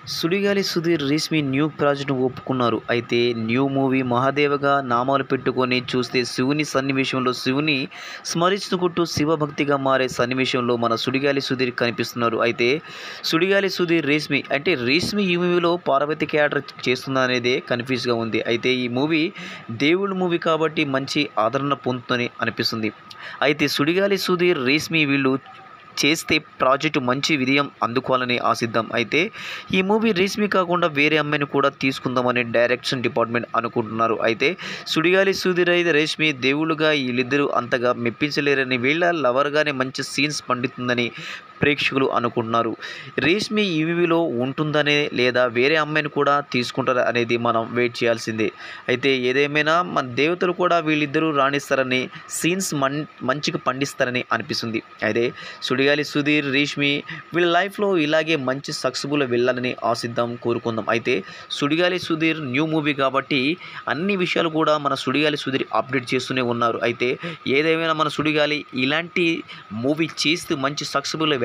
Sudigali Sudheer, Reshmi new ప్రాజెక్ట్‌ను ఒప్పుకున్నారు. అయితే న్యూ మూవీ 'మహాదేవ'గా నామాలు పెట్టుకొని చూస్తే శివుని సన్నివేశంలో శివుని స్మరించుకుంటూ శివభక్తిగా మారే సన్నివేశంలో మన సుడిగాలి సుధీర్ కనిపిస్తున్నారు. అయితే సుడిగాలి సుధీర్, రేష్మి ఈ మూవీలో పార్వతి క్యారెక్టర్ చేస్తుందా అనేదే కన్‌ఫ్యూజ్‌గా ఉంది. అయితే ఈ మూవీ దేవుళ్ళ మూవీ కాబట్టి మంచి ఆదరణ పొందుతుందని అనిపిస్తుంది. అయితే సుడిగాలి సుధీర్, రేష్మి వీళ్ళు చేస్తే ప్రాజెక్టు మంచి విజయం అందుకోవాలని ఆశిద్దాం. అయితే ఈ మూవీ రేష్మి కాకుండా వేరే అమ్మాయిని కూడా తీసుకుందామని డైరెక్షన్ డిపార్ట్మెంట్ అనుకుంటున్నారు. అయితే సుడిగాలి సుధీర్ అయితే రేష్మి దేవుళ్ళుగా వీళ్ళిద్దరూ అంతగా మెప్పించలేరని, వీళ్ళ లవర్‌గానే మంచి సీన్స్ పండుతుందని ప్రేక్షకులు అనుకుంటున్నారు. రేష్మి ఈ మూవీలో ఉంటుందనే లేదా వేరే అమ్మాయిని కూడా తీసుకుంటారా అనేది మనం వెయిట్ చేయాల్సిందే. అయితే ఏదేమైనా మన దేవతలు కూడా వీళ్ళిద్దరూ రాణిస్తారని, సీన్స్ మంచిగా పండిస్తారని అనిపిస్తుంది. అయితే సుడిగాలి సుధీర్, రేష్మి వీళ్ళ లైఫ్‌లో ఇలాగే మంచి సక్సెస్‌ఫుల్‌గా వెళ్ళాలని ఆశిద్దాం, కోరుకుందాం. అయితే సుడిగాలి సుధీర్ న్యూ మూవీ కాబట్టి అన్ని విషయాలు కూడా మన సుడిగాలి సుధీర్ అప్డేట్ చేస్తూనే ఉన్నారు. అయితే ఏదేమైనా మన సుడిగాలి ఇలాంటి మూవీ చేస్తూ మంచి సక్సెస్‌ఫుల్‌గా